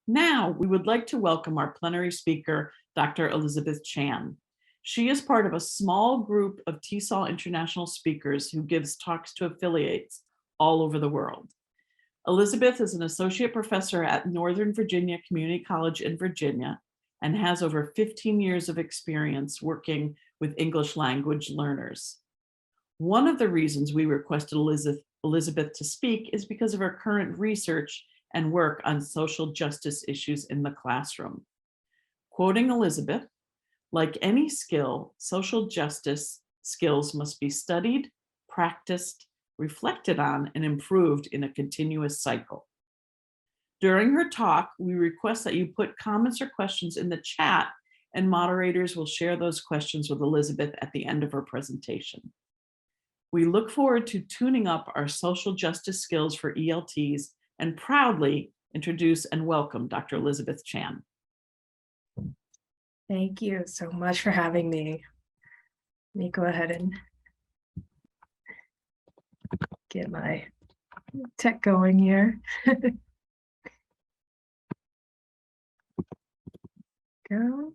Now, we would like to welcome our plenary speaker, Dr. Elisabeth Chan. She is part of a small group of TESOL international speakers who gives talks to affiliates all over the world. Elisabeth is an associate professor at Northern Virginia Community College in Virginia and has over 15 years of experience working with English language learners. One of the reasons we requested Elisabeth to speak is because of her current research and work on social justice issues in the classroom. Quoting Elisabeth, like any skill, social justice skills must be studied, practiced, reflected on, and improved in a continuous cycle. During her talk, we request that you put comments or questions in the chat, and moderators will share those questions with Elisabeth at the end of her presentation. We look forward to tuning up our social justice skills for ELTs and proudly introduce and welcome Dr. Elisabeth Chan. Thank you so much for having me. Let me go ahead and get my tech going here. Go.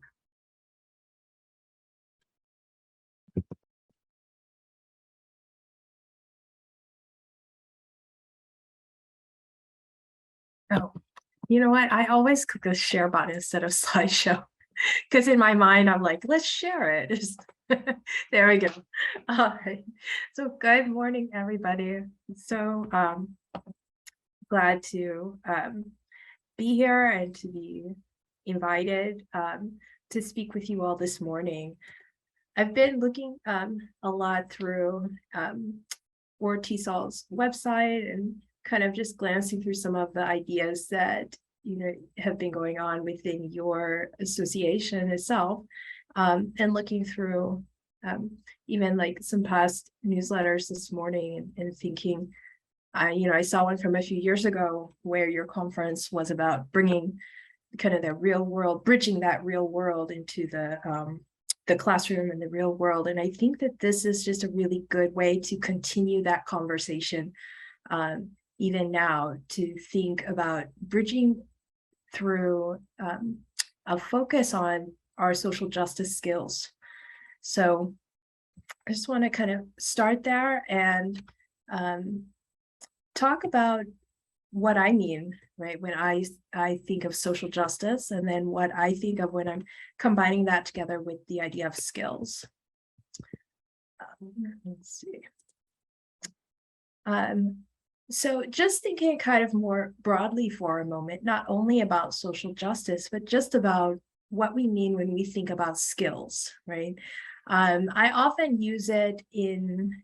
Oh, you know what? I always click the share button instead of slideshow because in my mind, I'm like, let's share it. There we go. All right. So good morning, everybody. So glad to be here and to be invited to speak with you all this morning. I've been looking a lot through ORTESOL's website and kind of just glancing through some of the ideas that have been going on within your association itself, and looking through even like some past newsletters this morning and thinking, I saw one from a few years ago where your conference was about bringing kind of the real world, bridging that real world into the classroom and the real world. And I think that this is just a really good way to continue that conversation, even now, to think about bridging through a focus on our social justice skills. So I just want to kind of start there and talk about what I mean, right, when I think of social justice, and then what I think of when I'm combining that together with the idea of skills. Let's see. So just thinking kind of more broadly for a moment, not only about social justice, but just about what we mean when we think about skills, right? I often use it in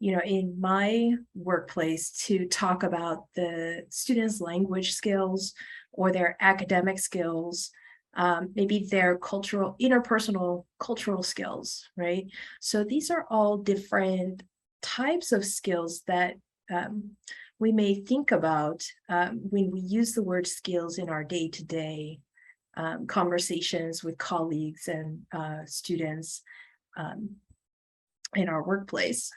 my workplace to talk about the students' language skills or their academic skills, maybe their interpersonal cultural skills, right? So these are all different types of skills that we may think about when we use the word skills in our day-to-day conversations with colleagues and students in our workplace.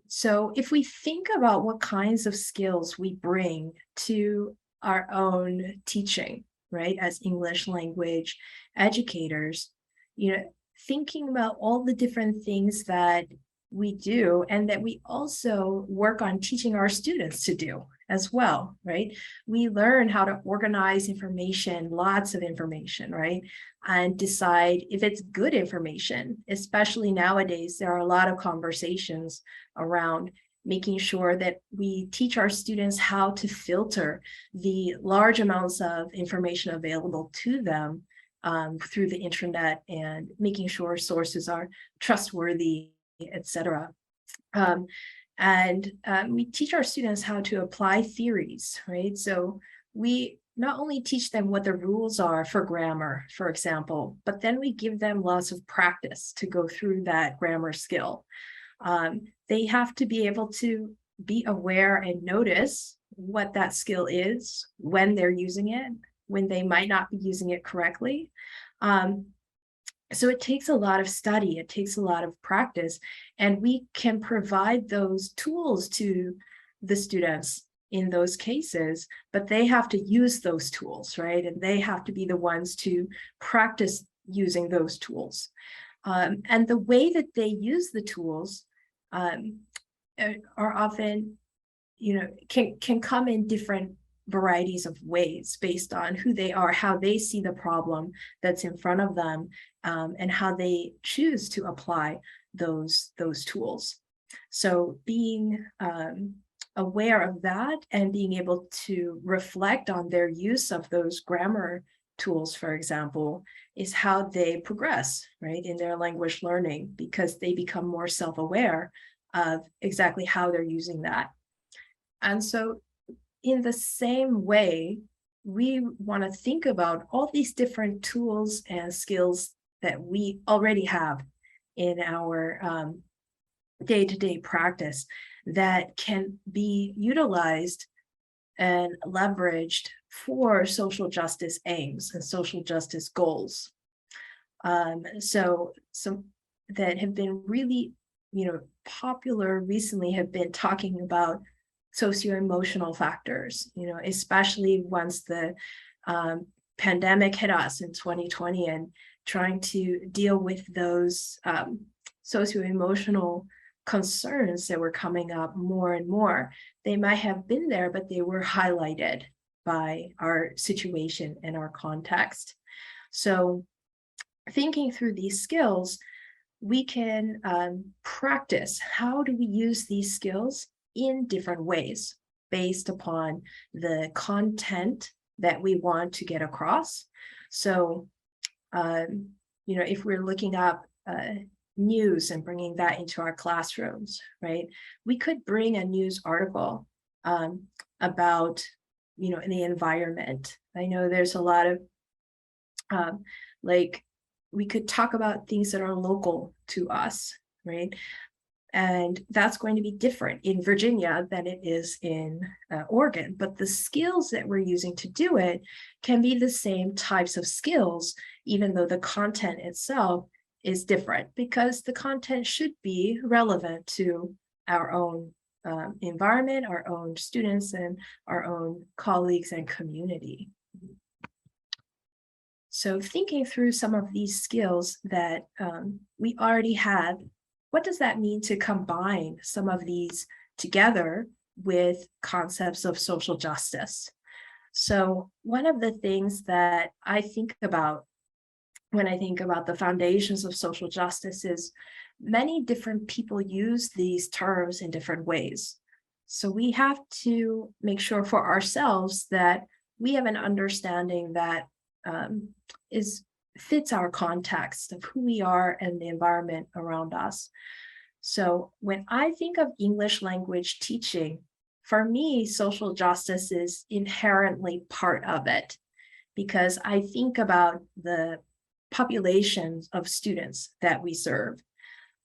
So if we think about what kinds of skills we bring to our own teaching, right, as English language educators, thinking about all the different things that we do and that we also work on teaching our students to do as well, right? We learn how to organize information, lots of information, right? And decide if it's good information. Especially nowadays, there are a lot of conversations around making sure that we teach our students how to filter the large amounts of information available to them through the internet, and making sure sources are trustworthy, etc. And we teach our students how to apply theories, right? So we not only teach them what the rules are for grammar, for example, but then we give them lots of practice to go through that grammar skill. They have to be able to be aware and notice what that skill is, when they're using it, when they might not be using it correctly. So it takes a lot of study, it takes a lot of practice, and we can provide those tools to the students in those cases, but they have to use those tools, right? And they have to be the ones to practice using those tools. And the way that they use the tools are often, can come in different varieties of ways based on who they are, how they see the problem that's in front of them, and how they choose to apply those tools. So being aware of that and being able to reflect on their use of those grammar tools, for example, is how they progress, right, in their language learning, because they become more self-aware of exactly how they're using that. And so in the same way, we want to think about all these different tools and skills that we already have in our day-to-day practice that can be utilized and leveraged for social justice aims and social justice goals. So some that have been really, popular recently have been talking about socio-emotional factors, especially once the pandemic hit us in 2020, and trying to deal with those socio-emotional concerns that were coming up more and more. They might have been there, but they were highlighted by our situation and our context. So thinking through these skills, we can practice how do we use these skills in different ways based upon the content that we want to get across. So, if we're looking up news and bringing that into our classrooms, right? We could bring a news article about, the environment. I know there's a lot of, we could talk about things that are local to us, right? And that's going to be different in Virginia than it is in Oregon. But the skills that we're using to do it can be the same types of skills, even though the content itself is different, because the content should be relevant to our own environment, our own students, and our own colleagues and community. So thinking through some of these skills that we already have, what does that mean to combine some of these together with concepts of social justice? So one of the things that I think about when I think about the foundations of social justice is many different people use these terms in different ways. So we have to make sure for ourselves that we have an understanding that fits our context of who we are and the environment around us. So when I think of English language teaching, for me, social justice is inherently part of it, because I think about the populations of students that we serve,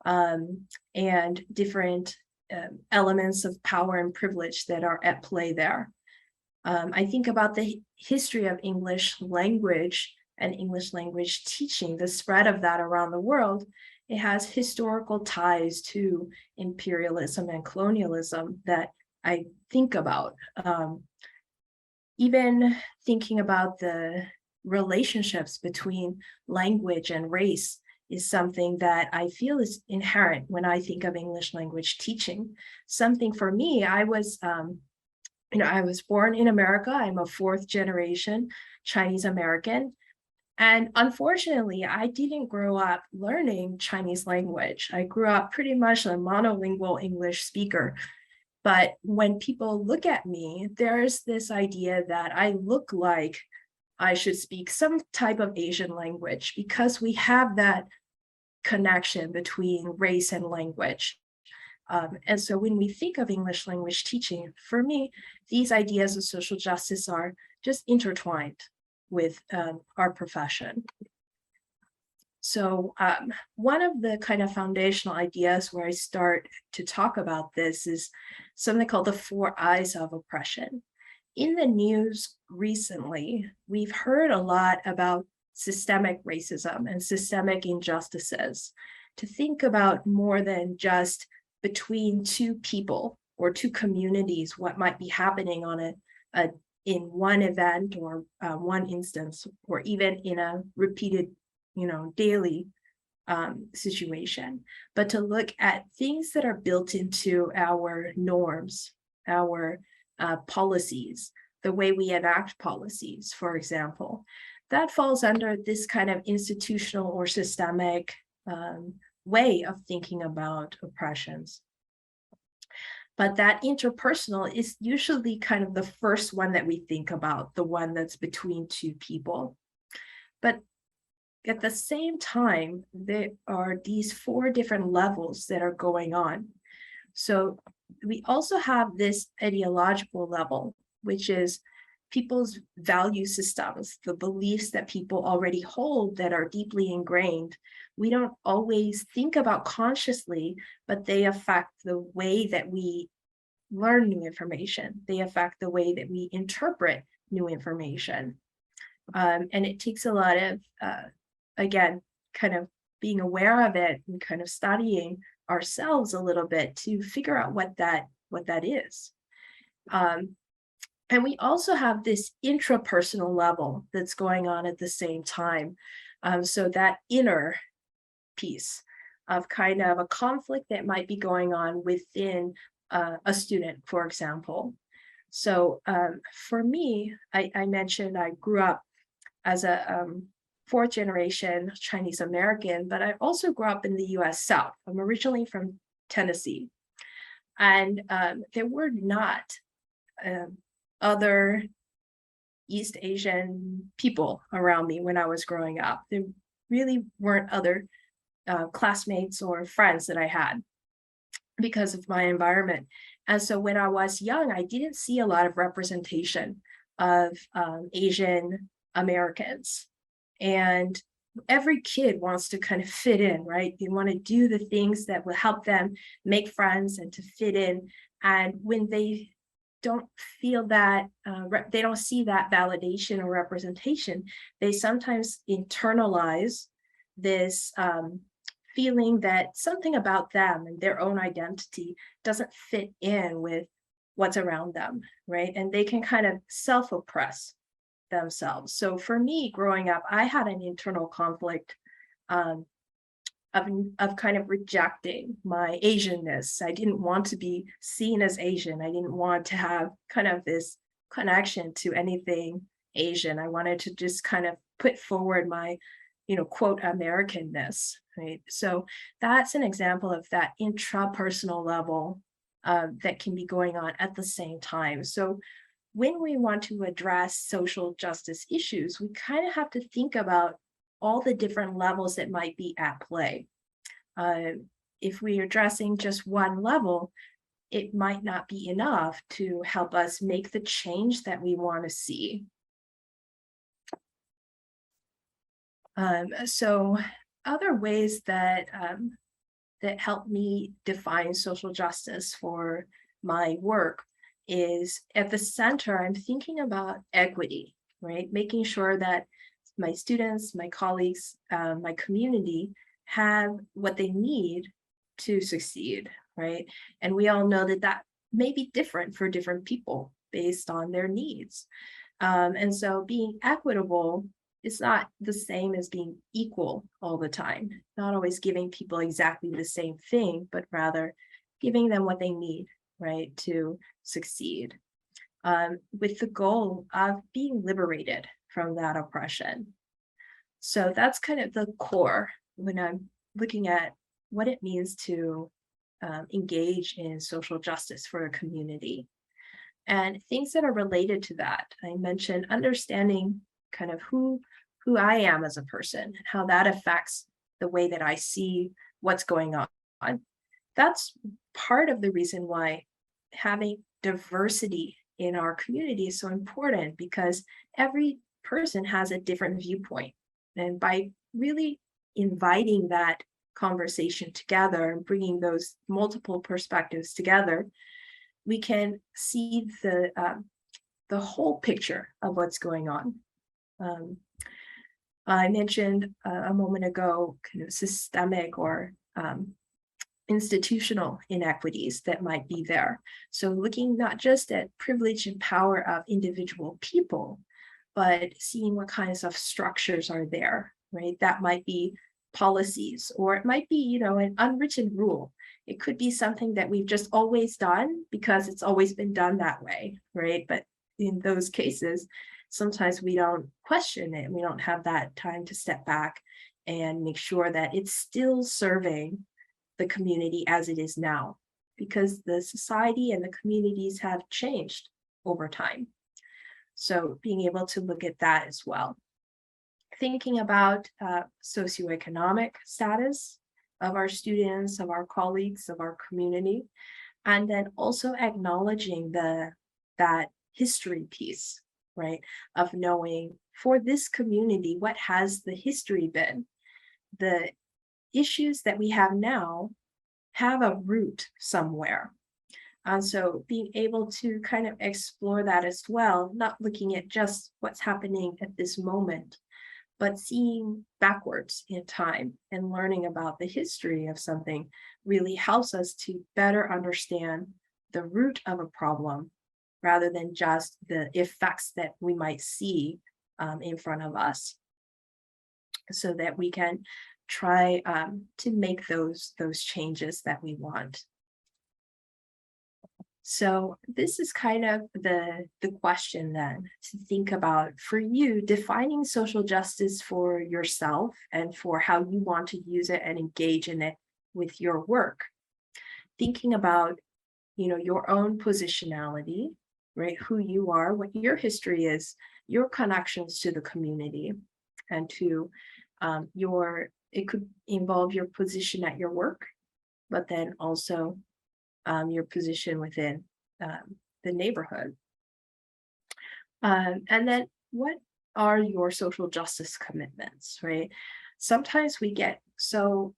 and different elements of power and privilege that are at play there. I think about the history of English language and English language teaching, the spread of that around the world. It has historical ties to imperialism and colonialism that I think about. Even thinking about the relationships between language and race is something that I feel is inherent when I think of English language teaching. Something for me, I was born in America. I'm a fourth generation Chinese American. And unfortunately, I didn't grow up learning Chinese language. I grew up pretty much a monolingual English speaker. But when people look at me, there's this idea that I look like I should speak some type of Asian language, because we have that connection between race and language. And so when we think of English language teaching, for me, these ideas of social justice are just intertwined with our profession. So one of the kind of foundational ideas where I start to talk about this is something called the 4 I's of oppression. In the news recently, we've heard a lot about systemic racism and systemic injustices, to think about more than just between two people, or to communities what might be happening on in one event or one instance, or even in a repeated, daily situation, but to look at things that are built into our norms, our policies, the way we enact policies, for example. That falls under this kind of institutional or systemic way of thinking about oppressions. But that interpersonal is usually kind of the first one that we think about, the one that's between two people. But at the same time, there are these 4 different levels that are going on. So we also have this ideological level, which is people's value systems, the beliefs that people already hold that are deeply ingrained. We don't always think about consciously, but they affect the way that we learn new information. They affect the way that we interpret new information. And it takes a lot of, again, kind of being aware of it and kind of studying ourselves a little bit to figure out what that is. And we also have this intrapersonal level that's going on at the same time. So that inner piece of kind of a conflict that might be going on within a student, for example. So for me, I mentioned I grew up as a 4th generation Chinese American, but I also grew up in the US South. I'm originally from Tennessee. And there were not other East Asian people around me when I was growing up. There really weren't other classmates or friends that I had because of my environment. And so when I was young, I didn't see a lot of representation of Asian Americans. And every kid wants to kind of fit in, right? They want to do the things that will help them make friends and to fit in. And when they don't feel that, they don't see that validation or representation, they sometimes internalize this feeling that something about them and their own identity doesn't fit in with what's around them, right? And they can kind of self-oppress themselves. So for me, growing up, I had an internal conflict of kind of rejecting my Asianness. I didn't want to be seen as Asian. I didn't want to have kind of this connection to anything Asian. I wanted to just kind of put forward my, quote, Americanness, right? So that's an example of that intrapersonal level that can be going on at the same time. So when we want to address social justice issues, we kind of have to think about all the different levels that might be at play. If we're addressing just one level, it might not be enough to help us make the change that we want to see. So other ways that help me define social justice for my work is at the center, I'm thinking about equity, right? Making sure that my students, my colleagues, my community have what they need to succeed, right? And we all know that that may be different for different people based on their needs. And so being equitable is not the same as being equal all the time, not always giving people exactly the same thing, but rather giving them what they need, right, to succeed, with the goal of being liberated from that oppression. So that's kind of the core when I'm looking at what it means to engage in social justice for a community. And things that are related to that, I mentioned understanding kind of who I am as a person and how that affects the way that I see what's going on. That's part of the reason why having diversity in our community is so important, because every person has a different viewpoint. And by really inviting that conversation together and bringing those multiple perspectives together, we can see the whole picture of what's going on. I mentioned a moment ago kind of systemic or institutional inequities that might be there. So looking not just at privilege and power of individual people, but seeing what kinds of structures are there, right? That might be policies, or it might be, an unwritten rule. It could be something that we've just always done because it's always been done that way, right? But in those cases, sometimes we don't question it. We don't have that time to step back and make sure that it's still serving the community as it is now, because the society and the communities have changed over time. So being able to look at that as well. Thinking about socioeconomic status of our students, of our colleagues, of our community, and then also acknowledging that history piece, right? Of knowing for this community, what has the history been? The issues that we have now have a root somewhere. And so being able to kind of explore that as well, not looking at just what's happening at this moment, but seeing backwards in time and learning about the history of something really helps us to better understand the root of a problem rather than just the effects that we might see in front of us, so that we can try to make those changes that we want. So this is kind of the question then to think about for you, defining social justice for yourself and for how you want to use it and engage in it with your work. Thinking about, your own positionality, right? Who you are, what your history is, your connections to the community, and to it could involve your position at your work, but then also your position within the neighborhood. And then what are your social justice commitments, right? Sometimes we get so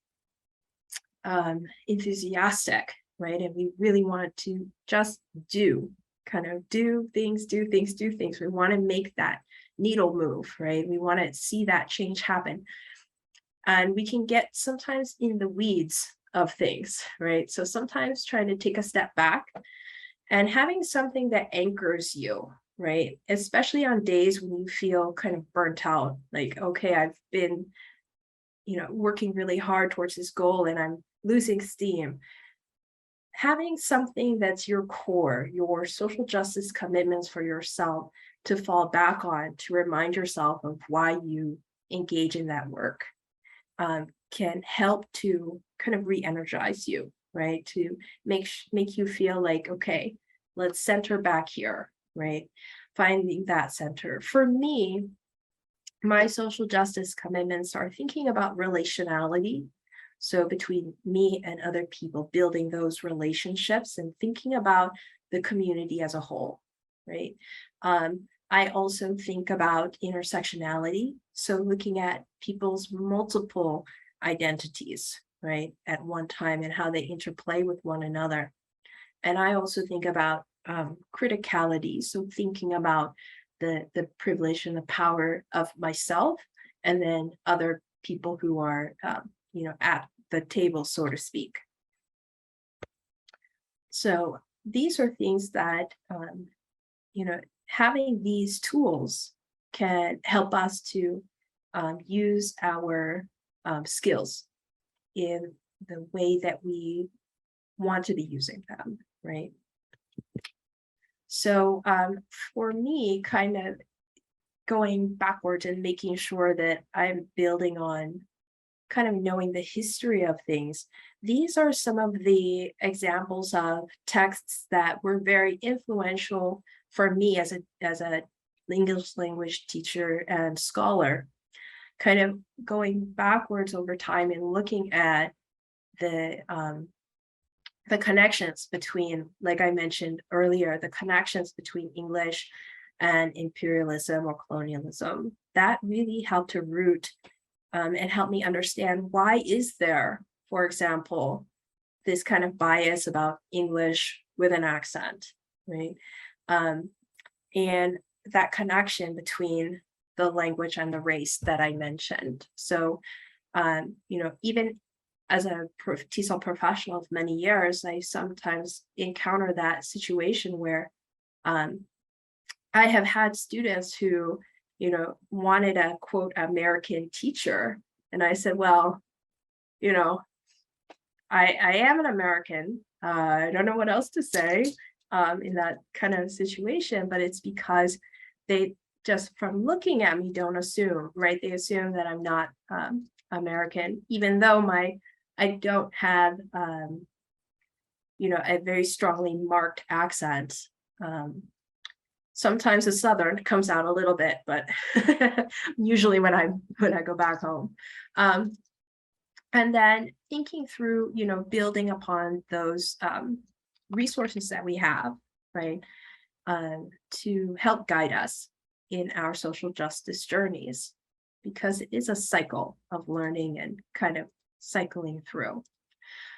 enthusiastic, right? And we really want to just do things. We want to make that needle move, right? We want to see that change happen. And we can get sometimes in the weeds of things, right? So sometimes trying to take a step back and having something that anchors you, right? Especially on days when you feel kind of burnt out, like, okay, I've been, working really hard towards this goal and I'm losing steam. Having something that's your core, your social justice commitments for yourself to fall back on, to remind yourself of why you engage in that work, can help to kind of re-energize you, right? To make you feel like, okay, let's center back here, right? Finding that center. For me, my social justice commitments are thinking about relationality. So between me and other people, building those relationships and thinking about the community as a whole, right? I also think about intersectionality. So looking at people's multiple identities, right, at one time and how they interplay with one another. And I also think about criticality. So thinking about the privilege and the power of myself and then other people who are, at the table, so to speak. So these are things that, having these tools can help us to use our skills in the way that we want to be using them, right? So for me, kind of going backwards and making sure that I'm building on kind of knowing the history of things, these are some of the examples of texts that were very influential for me as a English language teacher and scholar, kind of going backwards over time and looking at the connections between, like I mentioned earlier, the connections between English and imperialism or colonialism. That really helped to root and help me understand why is there, for example, this kind of bias about English with an accent, right? And that connection between the language and the race that I mentioned. So, even as a TESOL professional of many years, I sometimes encounter that situation where I have had students who, wanted a quote American teacher. And I said, well, I am an American. I don't know what else to say in that kind of situation, but it's because they just from looking at me don't assume, right? They assume that I'm not American, even though I don't have a very strongly marked accent. Sometimes the Southern comes out a little bit, but usually when I go back home. And then thinking through, building upon those resources that we have, right, to help guide us in our social justice journeys, because it is a cycle of learning and kind of cycling through.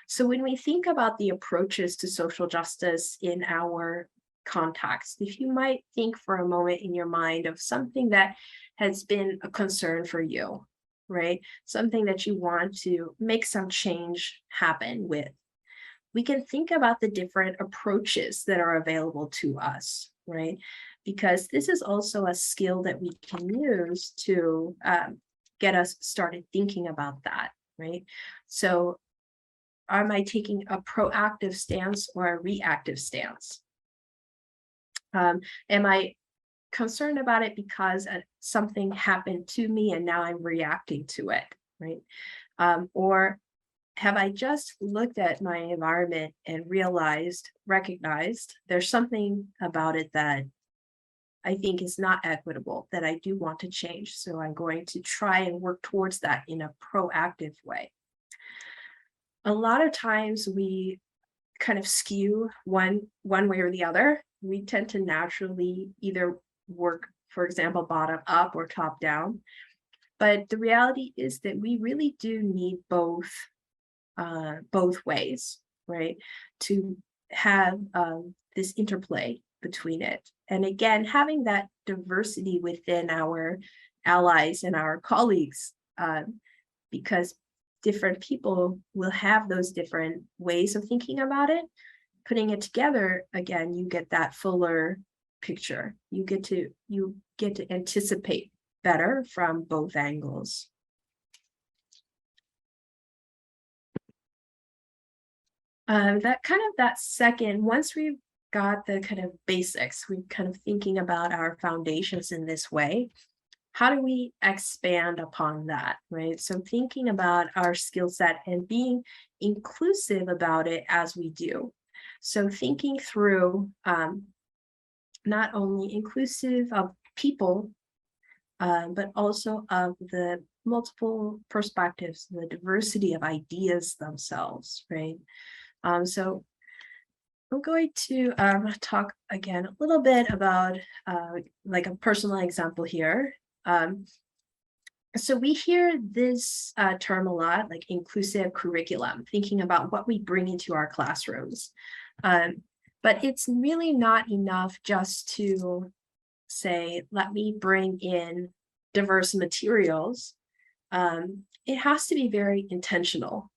So when we think about the approaches to social justice in our context, if you might think for a moment in your mind of something that has been a concern for you, right? Something that you want to make some change happen with. We can think about the different approaches that are available to us, right? Because this is also a skill that we can use to get us started thinking about that, right? So am I taking a proactive stance or a reactive stance? Am I concerned about it because something happened to me and now I'm reacting to it, right? Or have I just looked at my environment and recognized there's something about it that I think is not equitable, that I do want to change. So I'm going to try and work towards that in a proactive way. A lot of times we kind of skew one way or the other. We tend to naturally either work, for example, bottom up or top down. But the reality is that we really do need both ways, right? To have this interplay between it. And again, having that diversity within our allies and our colleagues, because different people will have those different ways of thinking about it. Putting it together, again, you get that fuller picture. You get to anticipate better from both angles. That second, once we've got the kind of basics, we're kind of thinking about our foundations in this way. How do we expand upon that, right? So thinking about our skill set and being inclusive about it as we do. So thinking through not only inclusive of people, but also of the multiple perspectives, the diversity of ideas themselves, right? So I'm going to talk again a little bit about like a personal example here. So we hear this term a lot, like inclusive curriculum, thinking about what we bring into our classrooms. But it's really not enough just to say, let me bring in diverse materials. It has to be very intentional.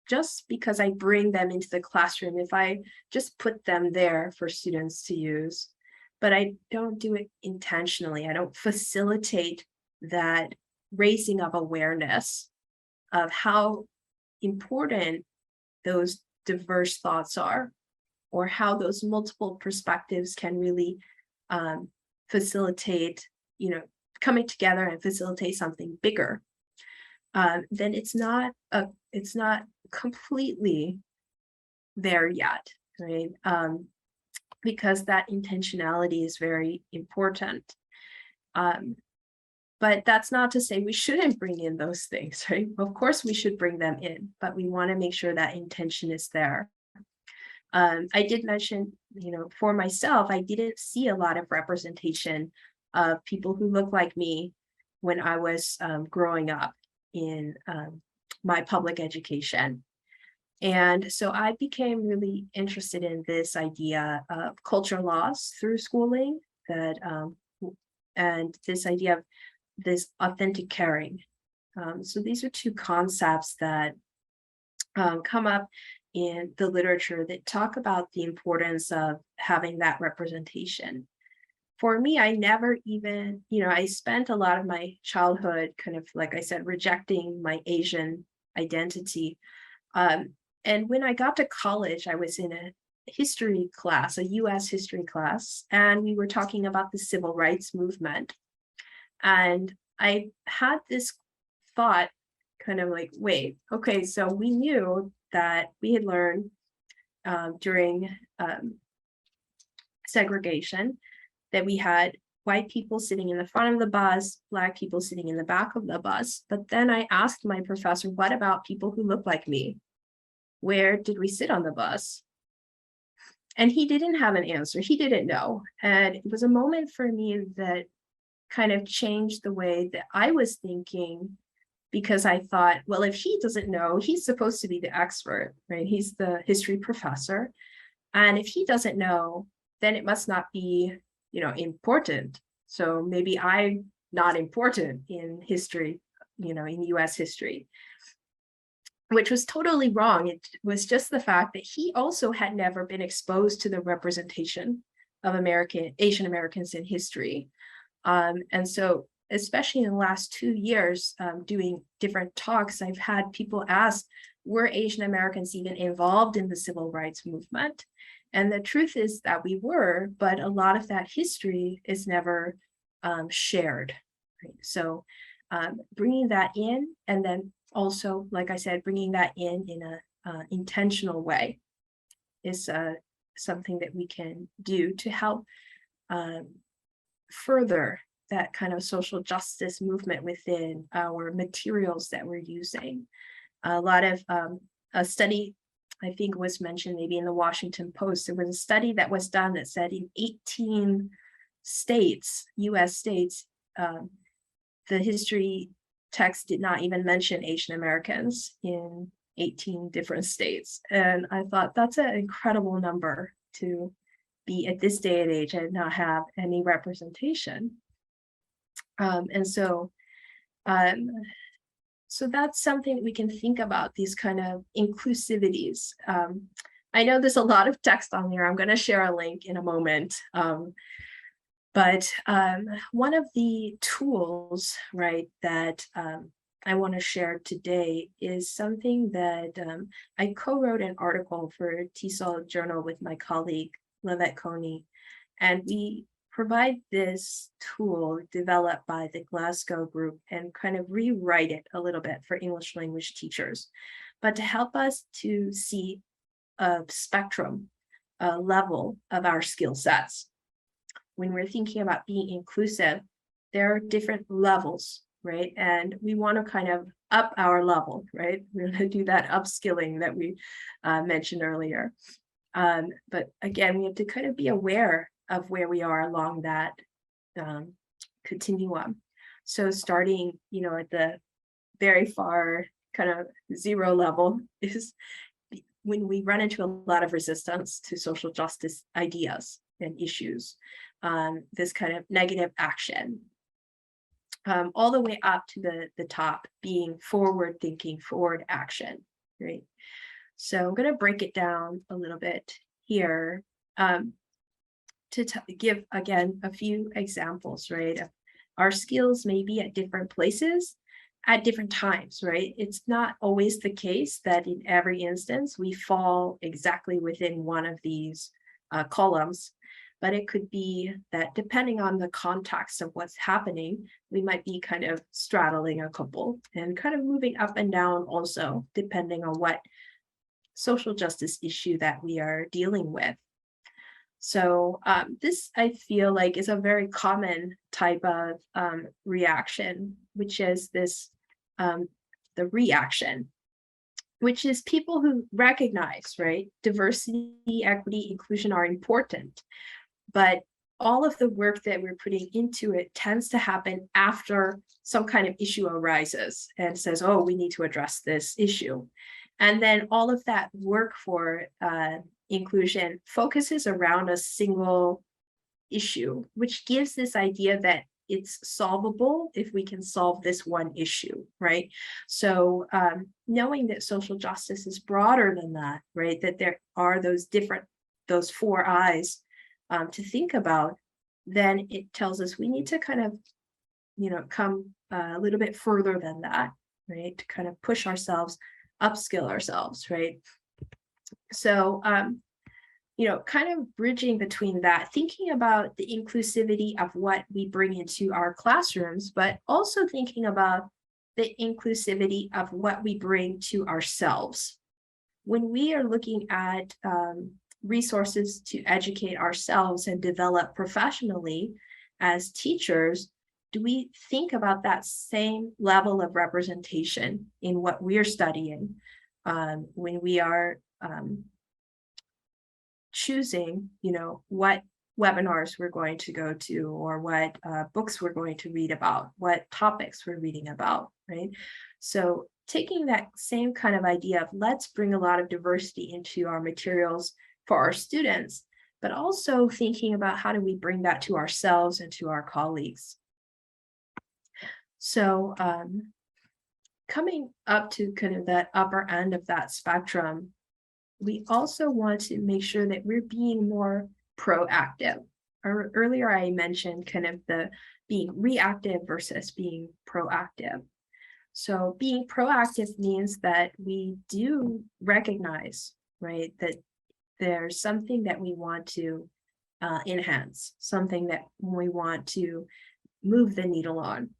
Just because I bring them into the classroom, if I just put them there for students to use, but I don't do it intentionally, I don't facilitate that raising of awareness of how important those diverse thoughts are, or how those multiple perspectives can really facilitate, coming together and facilitate something bigger, then it's not completely there yet, right? Because that intentionality is very important. But that's not to say we shouldn't bring in those things, right? Of course we should bring them in, but we want to make sure that intention is there. I did mention, for myself, I didn't see a lot of representation of people who look like me when I was growing up in my public education. And so I became really interested in this idea of culture loss through schooling, and this idea of this authentic caring. So these are two concepts that come up in the literature that talk about the importance of having that representation. For me, I never even, I spent a lot of my childhood kind of, like I said, rejecting my Asian identity. And when I got to college, I was in a history class, a US history class, and we were talking about the civil rights movement. And I had this thought kind of like, wait, okay, so we knew that we had learned during segregation that we had white people sitting in the front of the bus, Black people sitting in the back of the bus. But then I asked my professor, what about people who look like me? Where did we sit on the bus? And he didn't have an answer. He didn't know. And it was a moment for me that kind of changed the way that I was thinking, because I thought, well, if he doesn't know, he's supposed to be the expert, right? He's the history professor. And if he doesn't know, then it must not be, important. So maybe I'm not important in history, in US history, which was totally wrong. It was just the fact that he also had never been exposed to the representation of Asian Americans in history. And so, especially in the last 2 years, doing different talks, I've had people ask, were Asian Americans even involved in the civil rights movement? And the truth is that we were, but a lot of that history is never shared. Right? So bringing that in, and then also, like I said, bringing that in a intentional way is something that we can do to help further that kind of social justice movement within our materials that we're using. A lot of a study, I think was mentioned maybe in the Washington Post, there was a study that was done that said in 18 states, US states, the history text did not even mention Asian Americans in 18 different states. And I thought that's an incredible number to be at this day and age and not have any representation. And so that's something we can think about, these kind of inclusivities. I know there's a lot of text on there. I'm going to share a link in a moment. But one of the tools, right, that I want to share today is something that I co-wrote an article for TESOL Journal with my colleague, Elisabeth Coney, and we provide this tool developed by the Glasgow group and kind of rewrite it a little bit for English language teachers, but to help us to see a spectrum, a level of our skill sets. When we're thinking about being inclusive, there are different levels, right? And we want to kind of up our level, right? We're going to do that upskilling that we mentioned earlier. But again, we have to kind of be aware of where we are along that continuum. So starting, at the very far kind of zero level is when we run into a lot of resistance to social justice ideas and issues, this kind of negative action, all the way up to the top being forward thinking, forward action, right? So I'm going to break it down a little bit here. To give, again, a few examples, right? Our skills may be at different places at different times, right? It's not always the case that in every instance we fall exactly within one of these columns, but it could be that depending on the context of what's happening, we might be kind of straddling a couple and kind of moving up and down also, depending on what social justice issue that we are dealing with. So this, I feel like, is a very common type of reaction, which is this, the reaction, which is people who recognize, right, diversity, equity, inclusion are important, but all of the work that we're putting into it tends to happen after some kind of issue arises and says, oh, we need to address this issue. And then all of that work for inclusion focuses around a single issue, which gives this idea that it's solvable if we can solve this one issue, right? So knowing that social justice is broader than that, right? That there are those four eyes to think about, then it tells us we need to kind of, come a little bit further than that, right? To kind of push ourselves, upskill ourselves, right? So, kind of bridging between that, thinking about the inclusivity of what we bring into our classrooms, but also thinking about the inclusivity of what we bring to ourselves. When we are looking at resources to educate ourselves and develop professionally as teachers, do we think about that same level of representation in what we're studying when we are choosing, what webinars we're going to go to, or what books we're going to read about, what topics we're reading about, right? So taking that same kind of idea of let's bring a lot of diversity into our materials for our students, but also thinking about how do we bring that to ourselves and to our colleagues. So coming up to kind of that upper end of that spectrum, we also want to make sure that we're being more proactive. Earlier, I mentioned kind of the being reactive versus being proactive. So being proactive means that we do recognize, right, that there's something that we want to enhance, something that we want to move the needle on.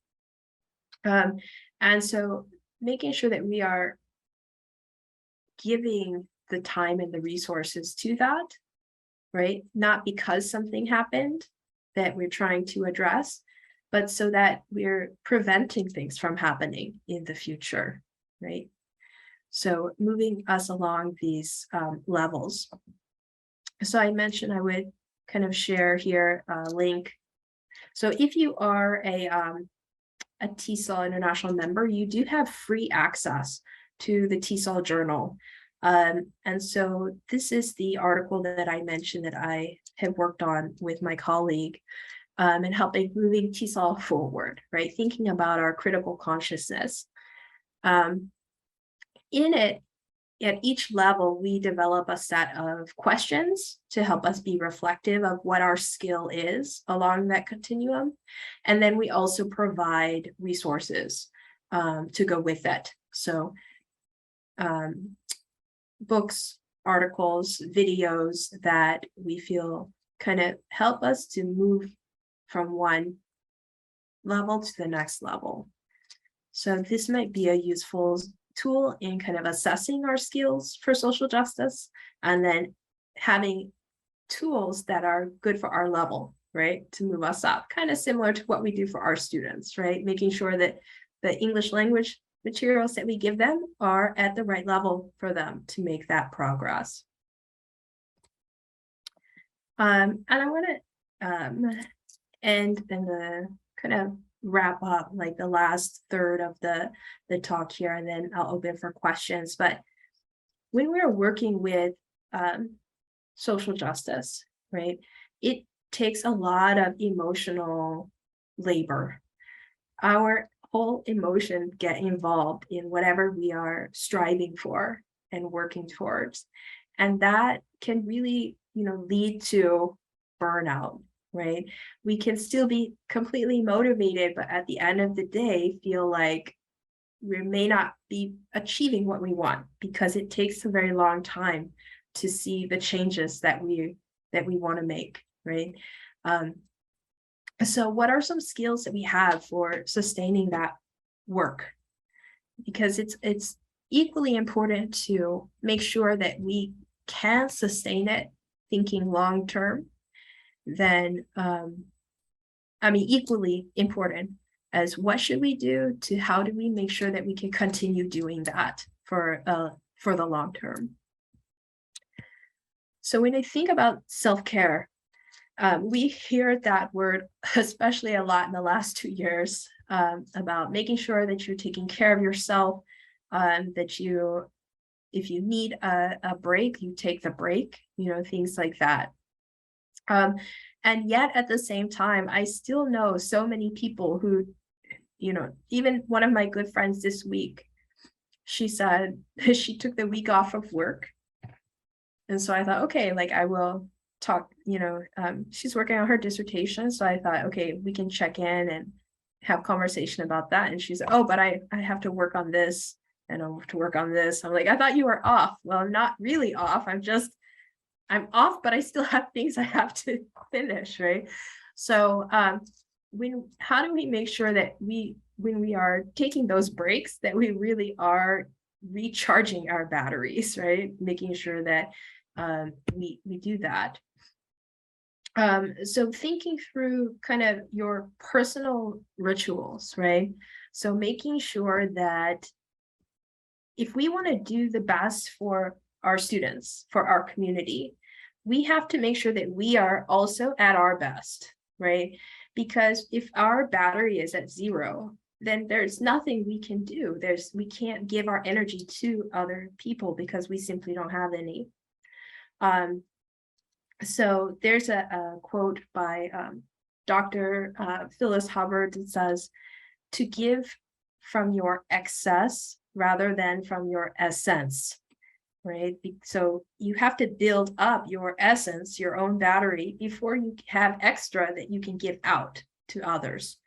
And so making sure that we are giving the time and the resources to that, right? Not because something happened that we're trying to address, but so that we're preventing things from happening in the future, right? So moving us along these levels. So I mentioned I would kind of share here a link. So if you are a TESOL International member, you do have free access to the TESOL journal. And so this is the article that I mentioned that I have worked on with my colleague and helping moving TESOL forward, right? Thinking about our critical consciousness. In it, at each level, we develop a set of questions to help us be reflective of what our skill is along that continuum. And then we also provide resources to go with it. So books, articles, videos that we feel kind of help us to move from one level to the next level. So this might be a useful tool in kind of assessing our skills for social justice, and then having tools that are good for our level, right, to move us up, kind of similar to what we do for our students, right, making sure that the English language materials that we give them are at the right level for them to make that progress. And I want to end in the kind of wrap up like the last third of the talk here, and then I'll open for questions. But when we're working with social justice, right, it takes a lot of emotional labor. Our whole emotions get involved in whatever we are striving for and working towards, and that can really, lead to burnout. Right? We can still be completely motivated, but at the end of the day, feel like we may not be achieving what we want because it takes a very long time to see the changes that we want to make, right? So what are some skills that we have for sustaining that work? Because it's equally important to make sure that we can sustain it thinking long term, then equally important as what should we do to how do we make sure that we can continue doing that for the long term. So when I think about self-care, we hear that word especially a lot in the last 2 years about making sure that you're taking care of yourself, that you, if you need a break, you take the break, things like that. And yet at the same time, I still know so many people who, even one of my good friends this week, she said she took the week off of work. And so I thought, okay, like I will talk, she's working on her dissertation. So I thought, okay, we can check in and have conversation about that. And she's like, oh, but I have to work on this and I have to work on this. I'm like, I thought you were off. Well, I'm not really off. I'm off, but I still have things I have to finish, right? So how do we make sure that when we are taking those breaks, that we really are recharging our batteries, right? Making sure that we do that. So thinking through kind of your personal rituals, right? So making sure that if we want to do the best for our students, for our community, we have to make sure that we are also at our best, right? Because if our battery is at zero, then there's nothing we can do. We can't give our energy to other people because we simply don't have any. So there's a quote by Dr. Phyllis Hubbard that says, to give from your excess rather than from your essence, right? So you have to build up your essence, your own battery, before you have extra that you can give out to others.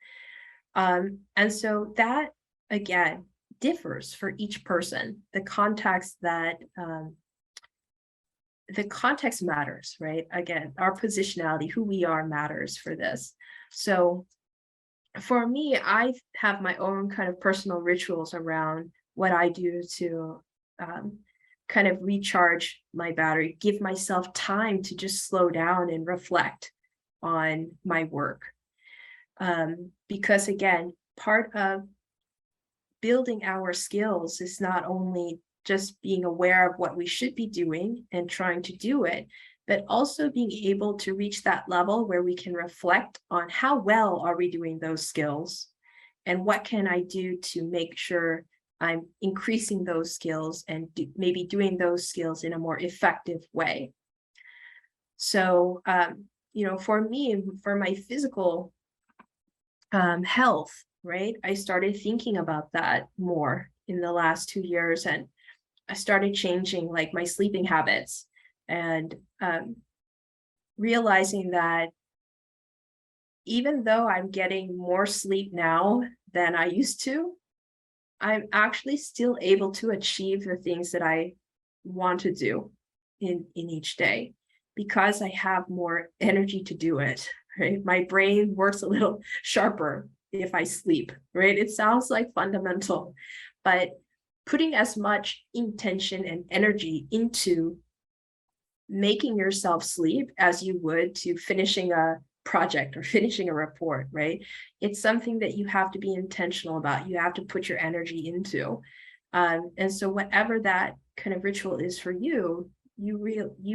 And so that, again, differs for each person. The context matters, right? Again, our positionality, who we are, matters for this. So for me, I have my own kind of personal rituals around what I do to kind of recharge my battery, give myself time to just slow down and reflect on my work. Because again, part of building our skills is not only just being aware of what we should be doing and trying to do it, but also being able to reach that level where we can reflect on how well are we doing those skills and what can I do to make sure I'm increasing those skills and maybe doing those skills in a more effective way. So, for me, for my physical health, right, I started thinking about that more in the last 2 years, and I started changing like my sleeping habits and realizing that even though I'm getting more sleep now than I used to, I'm actually still able to achieve the things that I want to do in each day because I have more energy to do it, right? My brain works a little sharper if I sleep, right? It sounds like fundamental, but putting as much intention and energy into making yourself sleep as you would to finishing a project or finishing a report, right? It's something that you have to be intentional about. You have to put your energy into. And so whatever that kind of ritual is for you, you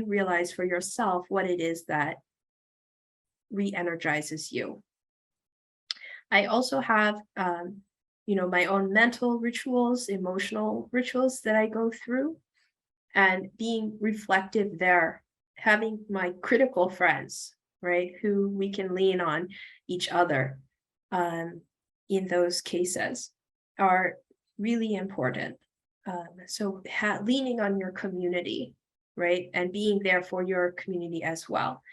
realize for yourself what it is that re-energizes you. I also have my own mental rituals, emotional rituals that I go through, and being reflective there, having my critical friends, right, who we can lean on each other in those cases are really important. So leaning on your community, right, and being there for your community as well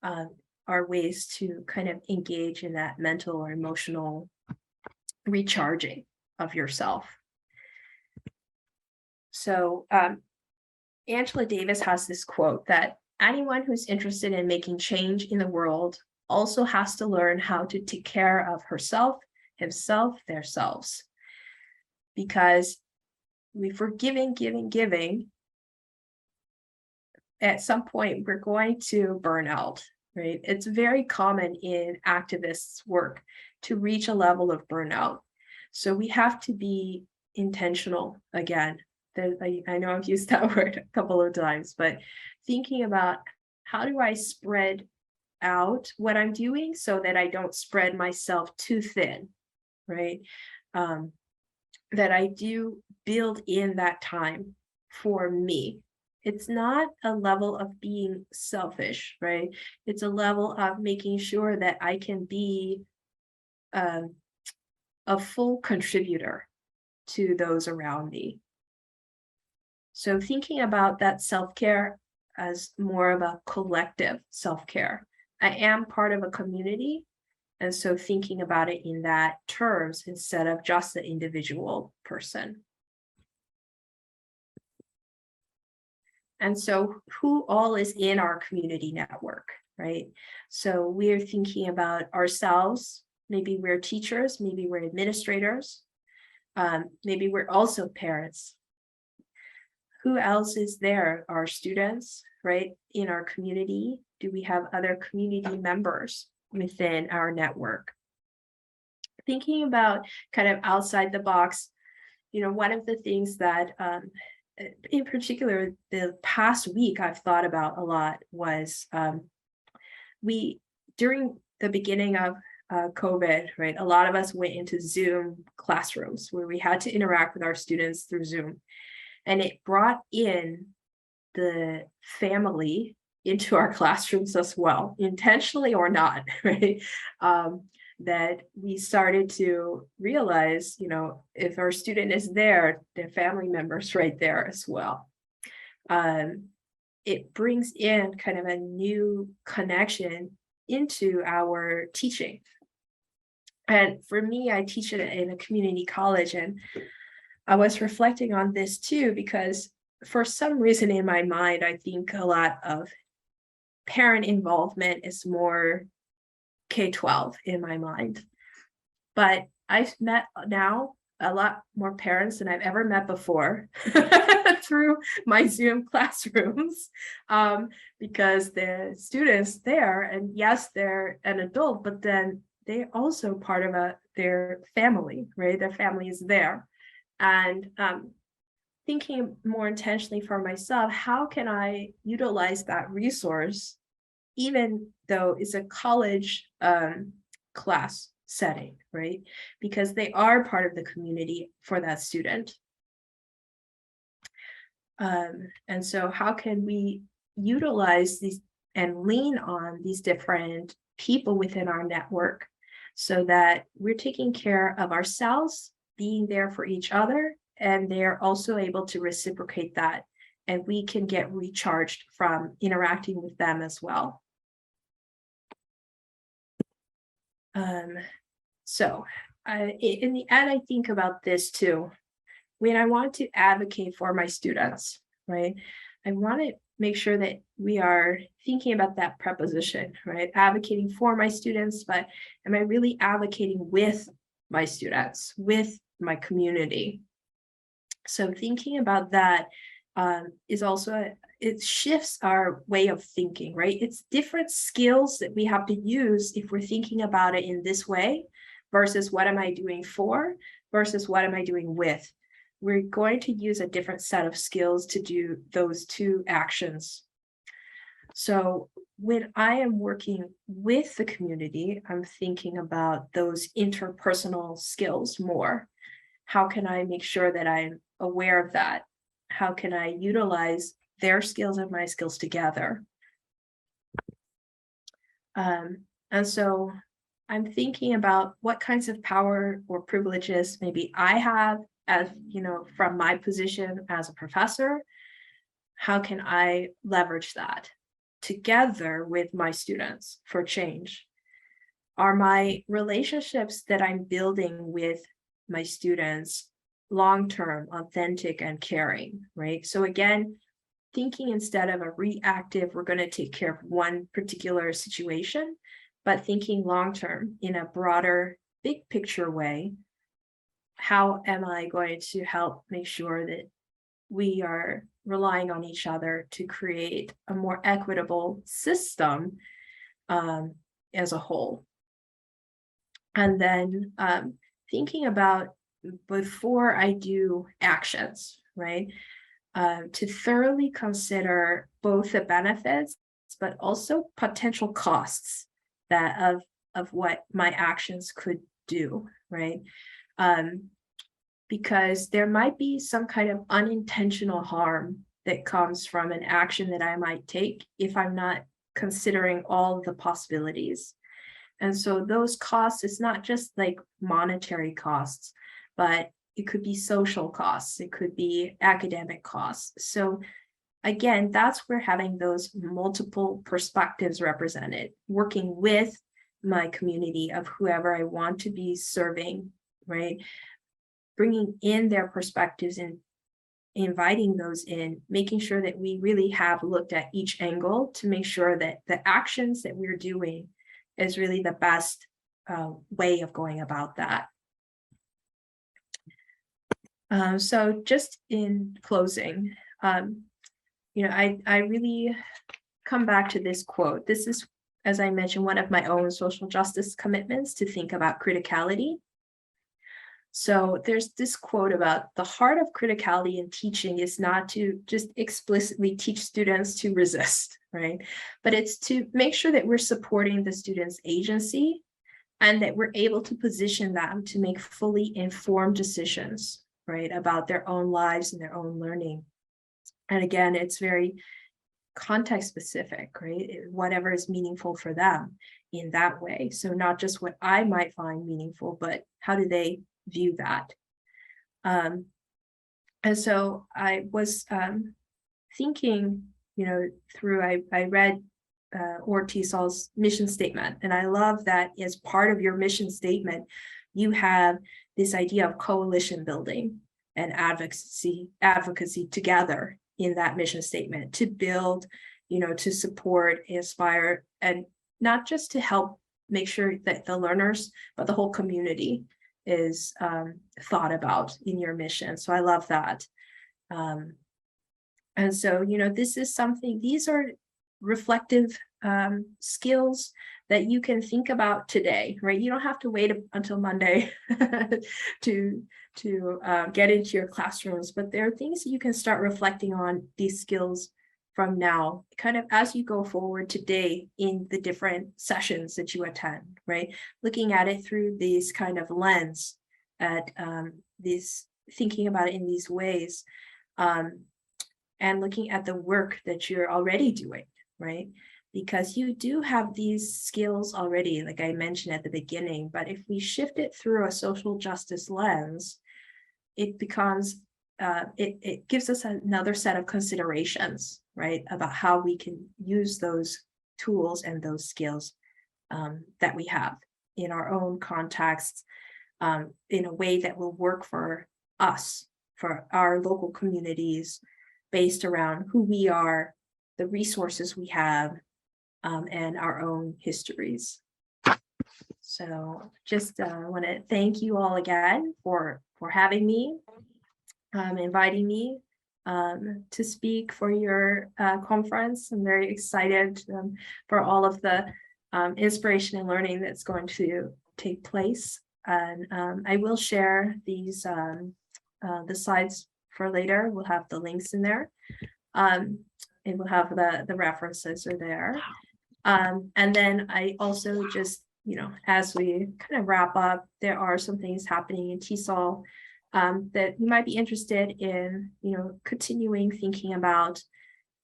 are ways to kind of engage in that mental or emotional recharging of yourself. So Angela Davis has this quote that anyone who's interested in making change in the world also has to learn how to take care of herself, himself, theirselves. Because if we're giving, at some point we're going to burn out, right? It's very common in activists' work to reach a level of burnout. So we have to be intentional again. I know I've used that word a couple of times, but thinking about how do I spread out what I'm doing so that I don't spread myself too thin, right? That I do build in that time for me, it's not a level of being selfish, right? It's a level of making sure that I can be um, a full contributor to those around me. So thinking about that self-care as more of a collective self-care. I am part of a community, and so thinking about it in that terms instead of just the individual person. And so who all is in our community network, right? So we're thinking about ourselves. Maybe we're teachers, maybe we're administrators, maybe we're also parents. Who else is there? Our students, right? In our community, do we have other community members within our network? Thinking about kind of outside the box, one of the things that in particular, the past week I've thought about a lot was during the beginning of COVID, right? A lot of us went into Zoom classrooms where we had to interact with our students through Zoom. And it brought in the family into our classrooms as well, intentionally or not, right? That we started to realize, if our student is there, their family members right there as well. It brings in kind of a new connection into our teaching. And for me, I teach in a community college, and I was reflecting on this too, because for some reason in my mind, I think a lot of parent involvement is more K-12 in my mind. But I've met now a lot more parents than I've ever met before through my Zoom classrooms, because the students there, and yes, they're an adult, but then they're also part of their family, right? Their family is there. And thinking more intentionally for myself, how can I utilize that resource, even though it's a college class setting, right? Because they are part of the community for that student. And so how can we utilize these and lean on these different people within our network so that we're taking care of ourselves, being there for each other, and they're also able to reciprocate that, and we can get recharged from interacting with them as well. So in the end, I think about this too. When I want to advocate for my students, right? I want to make sure that we are thinking about that preposition, right? Advocating for my students, but am I really advocating with my students, with my community? So thinking about that is also, it shifts our way of thinking, right? It's different skills that we have to use if we're thinking about it in this way versus what am I doing for versus what am I doing with. We're going to use a different set of skills to do those two actions. So when I am working with the community, I'm thinking about those interpersonal skills more. How can I make sure that I'm aware of that? How can I utilize their skills and my skills together? And so I'm thinking about what kinds of power or privileges maybe I have as, from my position as a professor. How can I leverage that together with my students for change? Are my relationships that I'm building with my students long-term, authentic, and caring, right? So again, thinking instead of a reactive, we're going to take care of one particular situation, but thinking long-term in a broader, big picture way. How am I going to help make sure that we are relying on each other to create a more equitable system as a whole? And then thinking about before I do actions, right? To thoroughly consider both the benefits, but also potential costs of what my actions could do, right? Because there might be some kind of unintentional harm that comes from an action that I might take if I'm not considering all of the possibilities. And so those costs, it's not just like monetary costs, but it could be social costs, it could be academic costs. So again, that's where having those multiple perspectives represented, working with my community of whoever I want to be serving, right? Bringing in their perspectives and inviting those in, making sure that we really have looked at each angle to make sure that the actions that we're doing is really the best way of going about that. So just in closing, I really come back to this quote. This is, as I mentioned, one of my own social justice commitments to think about criticality. So there's this quote about the heart of criticality in teaching is not to just explicitly teach students to resist, right? But it's to make sure that we're supporting the students' agency and that we're able to position them to make fully informed decisions, right, about their own lives and their own learning. And again, it's very context specific, right? Whatever is meaningful for them in that way. So not just what I might find meaningful, but how do they view that? And so I was thinking, I read ORTESOL's mission statement, and I love that as part of your mission statement, you have this idea of coalition building and advocacy together in that mission statement to build, to support, inspire, and not just to help make sure that the learners, but the whole community is thought about in your mission. So I love that. And so, this is something, these are reflective skills that you can think about today, right? You don't have to wait until Monday to get into your classrooms, but there are things that you can start reflecting on these skills from now, kind of as you go forward today in the different sessions that you attend, right? Looking at it through these kind of lens at these, thinking about it in these ways, and looking at the work that you're already doing, right? Because you do have these skills already, like I mentioned at the beginning, but if we shift it through a social justice lens, it becomes, it gives us another set of considerations, right? About how we can use those tools and those skills that we have in our own contexts, in a way that will work for us, for our local communities, based around who we are, the resources we have, and our own histories. So just want to thank you all again for having me, inviting me to speak for your conference. I'm very excited for all of the inspiration and learning that's going to take place. And I will share these the slides for later. We'll have the links in there. And we'll have the references are there. And then I also just, as we kind of wrap up, there are some things happening in TESOL that you might be interested in, continuing thinking about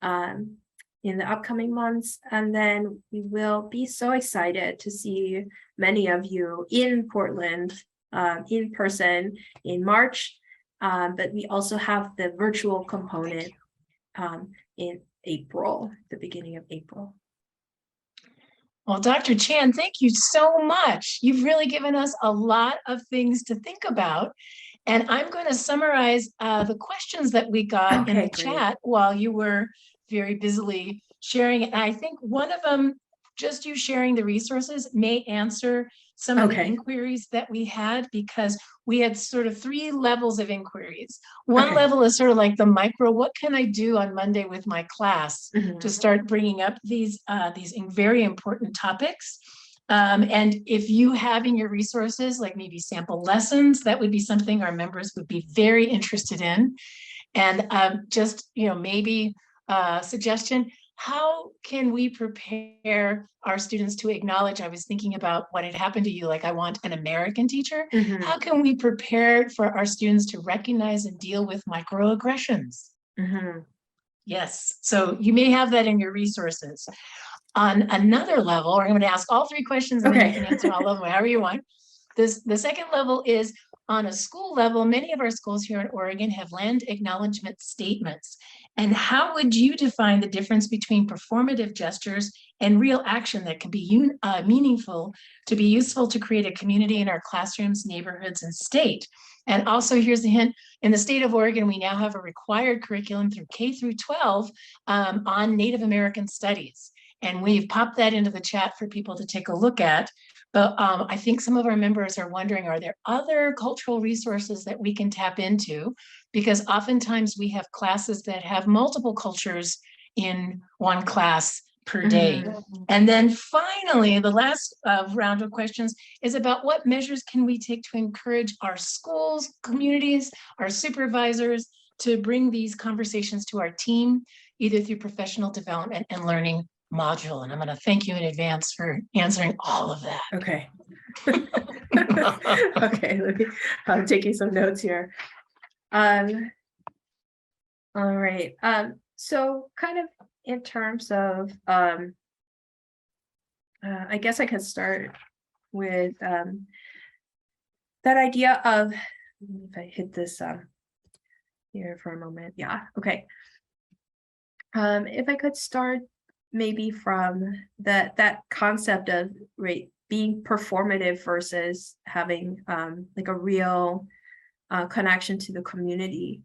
in the upcoming months. And then we will be so excited to see many of you in Portland in person in March. But we also have the virtual component in April, the beginning of April. Well, Dr. Chan, thank you so much. You've really given us a lot of things to think about. And I'm going to summarize the questions that we got in the chat while you were very busily sharing. And I think one of them, just you sharing the resources, may answer some of the inquiries that we had, because we had sort of 3 levels of inquiries. One level is sort of like the micro, what can I do on Monday with my class to start bringing up these very important topics? And if you have in your resources, like maybe sample lessons, that would be something our members would be very interested in. And just, maybe a suggestion, how can we prepare our students to acknowledge? I was thinking about what had happened to you, like I want an American teacher. How can we prepare for our students to recognize and deal with microaggressions? Yes, so you may have that in your resources. On another level, I'm going to ask all three questions and then you can answer all of them, however you want. The second level is on a school level. Many of our schools here in Oregon have land acknowledgement statements. And how would you define the difference between performative gestures and real action that can be meaningful to be useful to create a community in our classrooms, neighborhoods, and state? And also, here's the hint, in the state of Oregon, we now have a required curriculum through K through 12 on Native American studies. And we've popped that into the chat for people to take a look at. But I think some of our members are wondering, are there other cultural resources that we can tap into? Because oftentimes we have classes that have multiple cultures in one class per day. And then finally, the last round of questions is about what measures can we take to encourage our schools, communities, our supervisors to bring these conversations to our team, either through professional development and learning module. And I'm going to thank you in advance for answering all of that. Okay. Okay, I'm taking some notes here. All right. So kind of in terms of, I guess I could start with that idea of, if I hit this here for a moment. Yeah, okay. If I could start maybe from that concept of being performative versus having like a real connection to the community,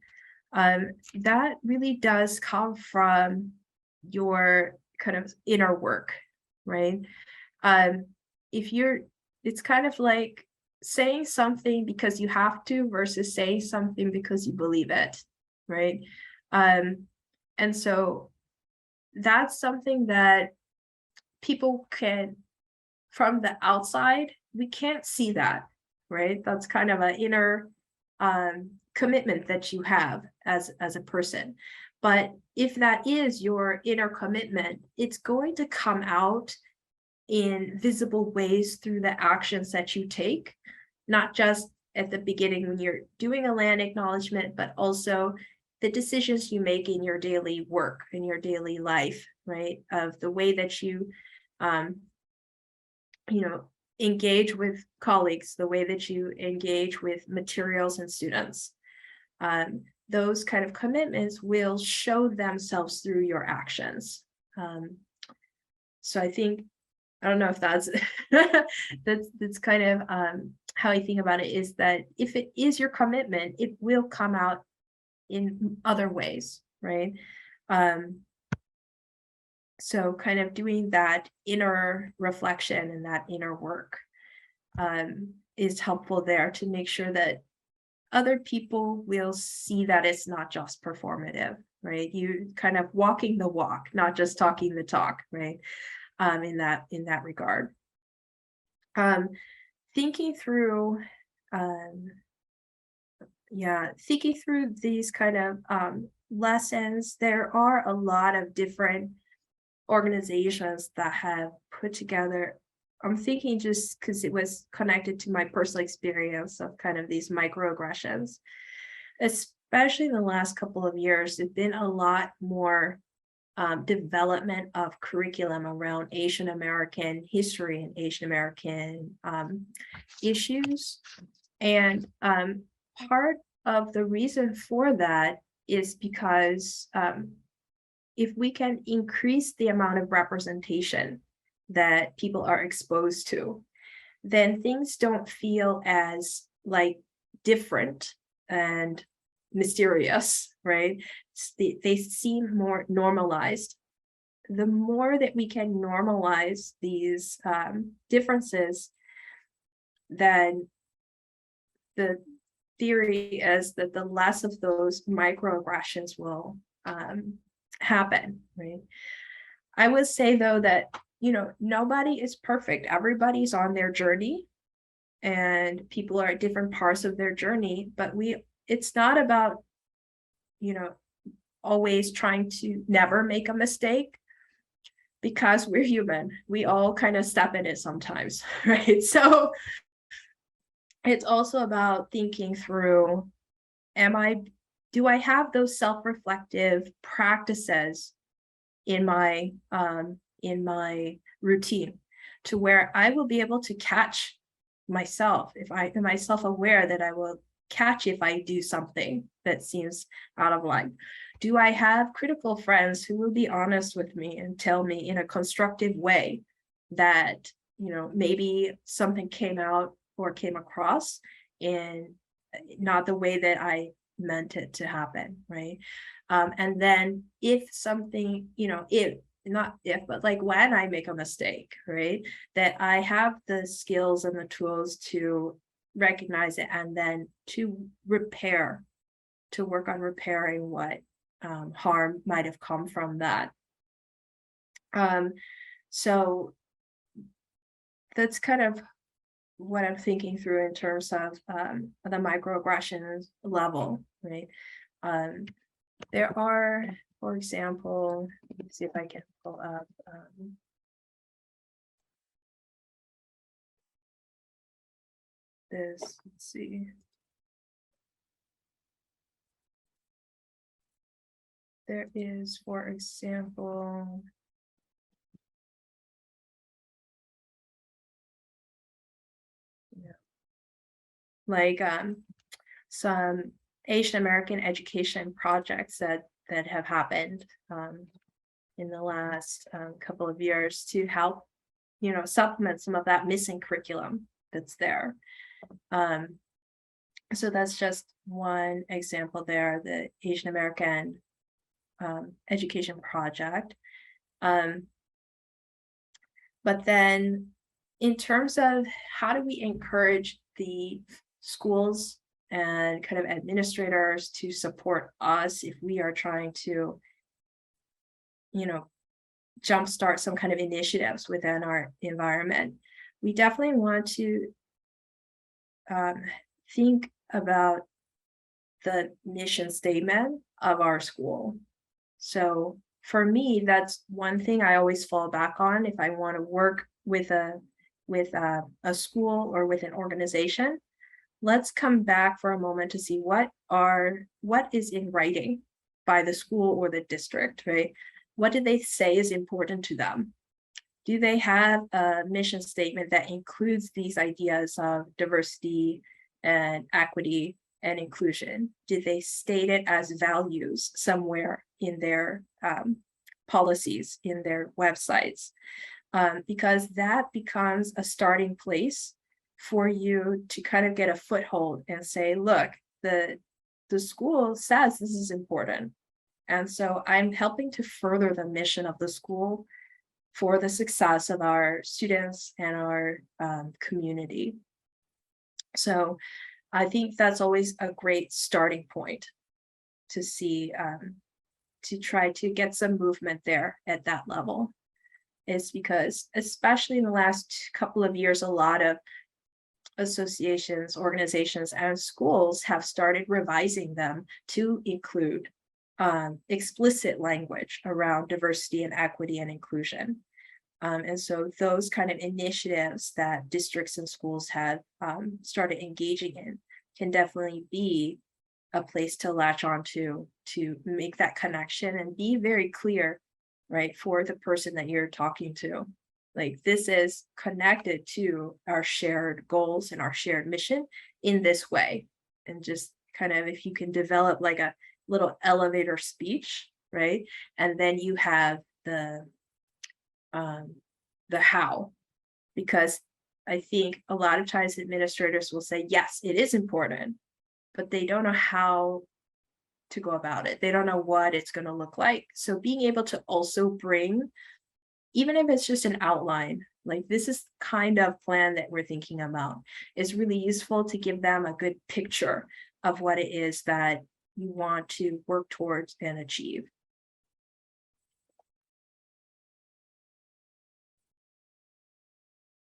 that really does come from your kind of inner work, right? It's kind of like saying something because you have to versus saying something because you believe it, right? And so that's something that people can, from the outside, we can't see that, right? That's kind of an inner commitment that you have as a person. But if that is your inner commitment, it's going to come out in visible ways through the actions that you take, not just at the beginning when you're doing a land acknowledgement, but also the decisions you make in your daily work, in your daily life, right? Of the way that you, engage with colleagues, the way that you engage with materials and students. Those kind of commitments will show themselves through your actions. So I think, I don't know if that's that's kind of how I think about it, is that if it is your commitment, it will come out in other ways, right? So kind of doing that inner reflection and that inner work is helpful there to make sure that other people will see that it's not just performative, right? You kind of walking the walk, not just talking the talk, right? In that regard. Thinking through these kind of lessons, there are a lot of different organizations that have put together, I'm thinking just because it was connected to my personal experience of kind of these microaggressions, especially in the last couple of years, there's been a lot more development of curriculum around Asian American history and Asian American issues. And part of the reason for that is because if we can increase the amount of representation that people are exposed to, then things don't feel as like different and mysterious, right? They seem more normalized. The more that we can normalize these differences, then the theory is that the less of those microaggressions will happen, right? I would say though that, nobody is perfect. Everybody's on their journey and people are at different parts of their journey, but it's not about, always trying to never make a mistake, because we're human. We all kind of step in it sometimes, right? So it's also about thinking through, am I do I have those self-reflective practices in my routine, to where I will be able to catch myself, if I am self-aware that I will catch if I do something that seems out of line? Do I have critical friends who will be honest with me and tell me in a constructive way that, you know, maybe something came out or came across in not the way that I meant it to happen, right? And then if something, you know, if not if, but like when I make a mistake, right, that I have the skills and the tools to recognize it and then to repair, to work on repairing what harm might have come from that. So that's kind of what I'm thinking through in terms of the microaggressions level, right? There are, for example, let me see if I can pull up. This, let's see. There is, for example, like some Asian American education projects that have happened in the last couple of years to help, you know, supplement some of that missing curriculum that's there. So that's just one example there, the Asian American education project. But then in terms of how do we encourage the schools and kind of administrators to support us if we are trying to, you know, jumpstart some kind of initiatives within our environment, we definitely want to think about the mission statement of our school. So for me, that's one thing I always fall back on if I want to work with a school or with an organization. Let's come back for a moment to see what is in writing by the school or the district, right? What do they say is important to them? Do they have a mission statement that includes these ideas of diversity and equity and inclusion? Did they state it as values somewhere in their policies, in their websites? Because that becomes a starting place for you to kind of get a foothold and say, look, the school says this is important. And so I'm helping to further the mission of the school for the success of our students and our community. So I think that's always a great starting point to see, to try to get some movement there at that level. Is because, especially in the last couple of years, a lot of associations, organizations, and schools have started revising them to include explicit language around diversity and equity and inclusion. And so those kind of initiatives that districts and schools have started engaging in can definitely be a place to latch on to make that connection and be very clear, right, for the person that you're talking to. Like, this is connected to our shared goals and our shared mission in this way. And just kind of, if you can develop like a little elevator speech, right? And then you have the how, because I think a lot of times administrators will say, yes, it is important, but they don't know how to go about it. They don't know what it's going to look like. So being able to also bring, even if it's just an outline, like this is kind of plan that we're thinking about, is really useful to give them a good picture of what it is that you want to work towards and achieve.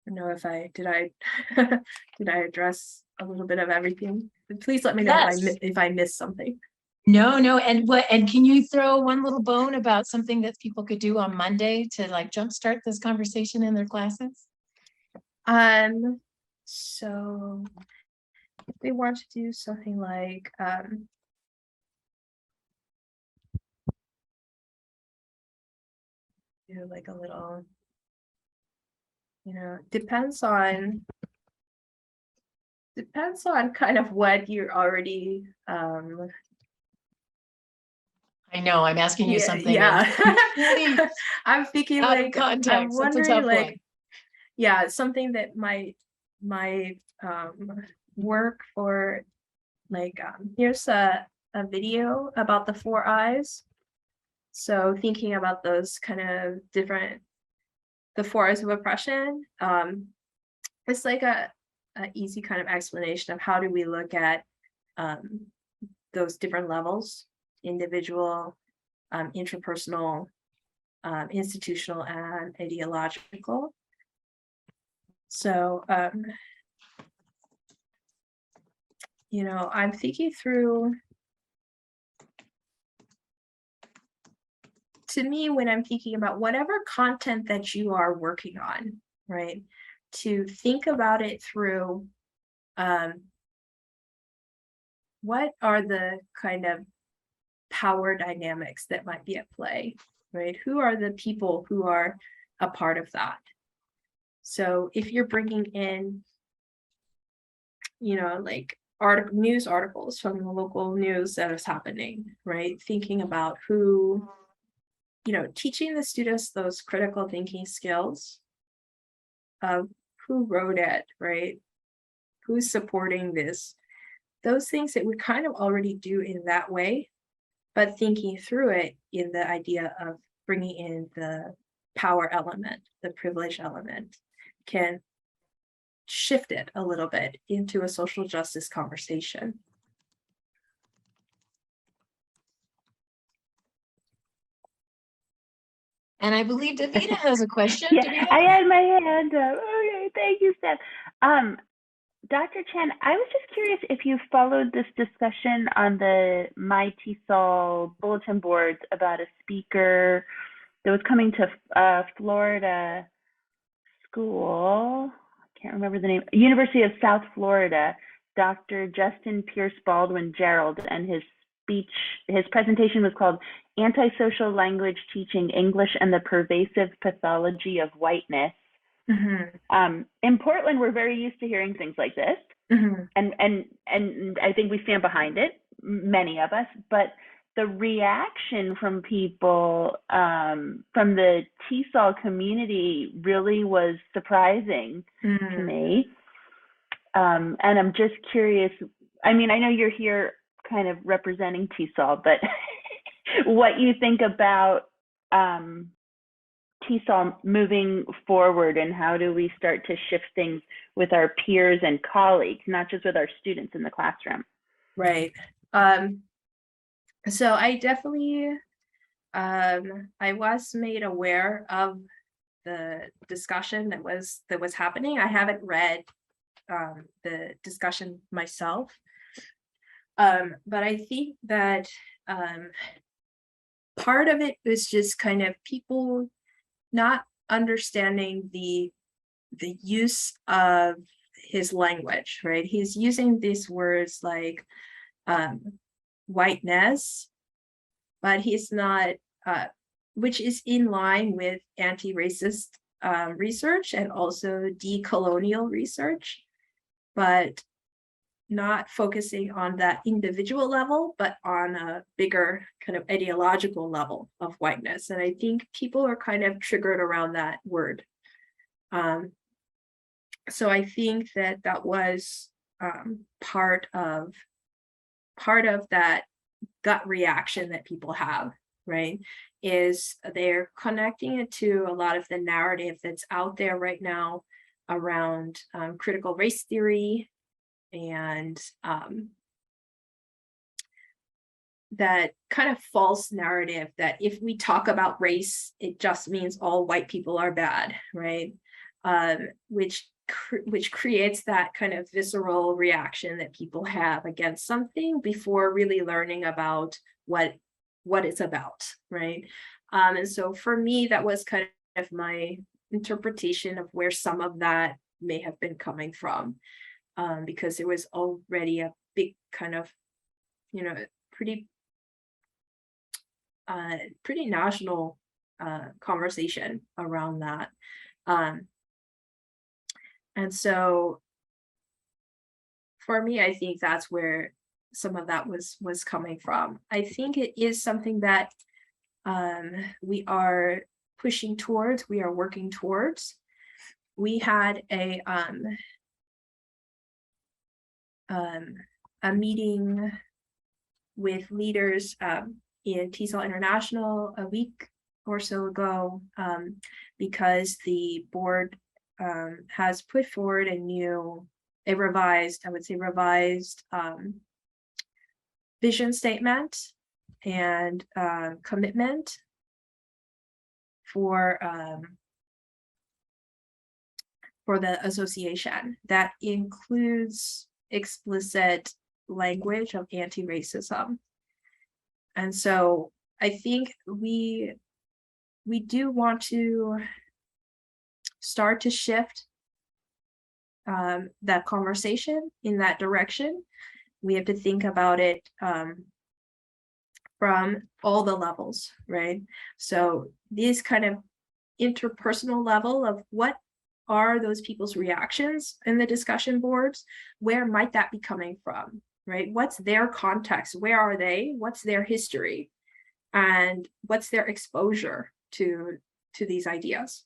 I don't know if did I address a little bit of everything? Please let me know if I missed something. No, and can you throw one little bone about something that people could do on Monday to like jumpstart this conversation in their classes? So if they want to do something like do like a little, depends on kind of what you're already I know, I'm asking you something. yeah. Really I'm thinking out of like context. I'm That's a wondering tough like one. yeah, something that my work for like here's a video about the 4 eyes. So thinking about those kind of the 4 eyes of oppression, it's like a easy kind of explanation of how do we look at those different levels: individual, interpersonal, institutional, and ideological. So, I'm thinking through, to me, when I'm thinking about whatever content that you are working on, right, to think about it through what are the kind of power dynamics that might be at play, right? Who are the people who are a part of that? So if you're bringing in, like news articles from the local news that is happening, right? Thinking about who, teaching the students those critical thinking skills of who wrote it, right? Who's supporting this? Those things that we kind of already do in that way, but thinking through it in the idea of bringing in the power element, the privilege element, can shift it a little bit into a social justice conversation. And I believe Davida has a question. Yeah, Davida? I had my hand up. Okay, thank you, Steph. Dr. Chan, I was just curious if you followed this discussion on the My TESOL bulletin boards about a speaker that was coming to Florida school. I can't remember the name. University of South Florida, Dr. Justin Pierce Baldwin Gerald, and his presentation was called Antisocial Language Teaching English and the Pervasive Pathology of Whiteness. Mm-hmm. In Portland, we're very used to hearing things like this, Mm-hmm. and I think we stand behind it, many of us. But the reaction from people from the TESOL community really was surprising to me. And I'm just curious. I mean, I know you're here kind of representing TESOL, but what you think about TESOL moving forward, and how do we start to shift things with our peers and colleagues, not just with our students in the classroom? Right. So I definitely, I was made aware of the discussion that was happening. I haven't read the discussion myself, but I think that part of it is just kind of people not understanding the use of his language, right? He's using these words like whiteness, but he's not, which is in line with anti-racist research and also decolonial research, but not focusing on that individual level, but on a bigger kind of ideological level of whiteness. And I think people are kind of triggered around that word. So I think that was part of that gut reaction that people have, right? Is they're connecting it to a lot of the narrative that's out there right now around critical race theory, and that kind of false narrative that if we talk about race, it just means all white people are bad, right? Which creates that kind of visceral reaction that people have against something before really learning about what it's about, right? And so for me, that was kind of my interpretation of where some of that may have been coming from. Because there was already a big kind of, pretty national conversation around that. And so for me, I think that's where some of that was coming from. I think it is something that we are pushing towards, we are working towards. We had a meeting with leaders in TESOL International a week or so ago, because the board has put forward a revised vision statement and commitment for the association that includes explicit language of anti-racism. And so I think we do want to start to shift that conversation in that direction. We have to think about it from all the levels, right? So this kind of interpersonal level of what are those people's reactions in the discussion boards? Where might that be coming from, right? What's their context? Where are they? What's their history? And what's their exposure to these ideas?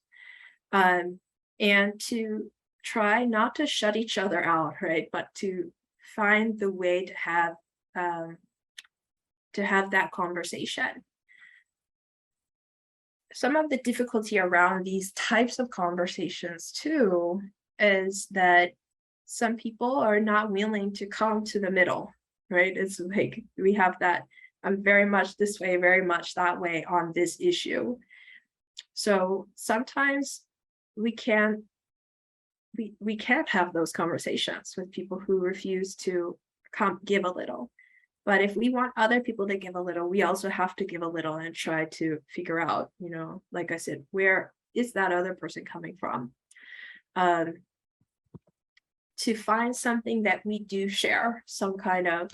And to try not to shut each other out, right? But to find the way to have that conversation. Some of the difficulty around these types of conversations too is that some people are not willing to come to the middle, right? It's like we have that, I'm very much this way, very much that way on this issue. So sometimes we can't have those conversations with people who refuse to give a little. But if we want other people to give a little, we also have to give a little and try to figure out, like I said, where is that other person coming from? To find something that we do share, some kind of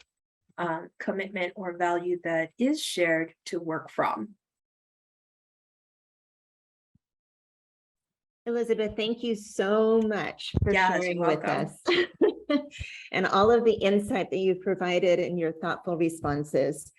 commitment or value that is shared to work from. Elisabeth, thank you so much for sharing with welcome. us and all of the insight that you've provided and your thoughtful responses.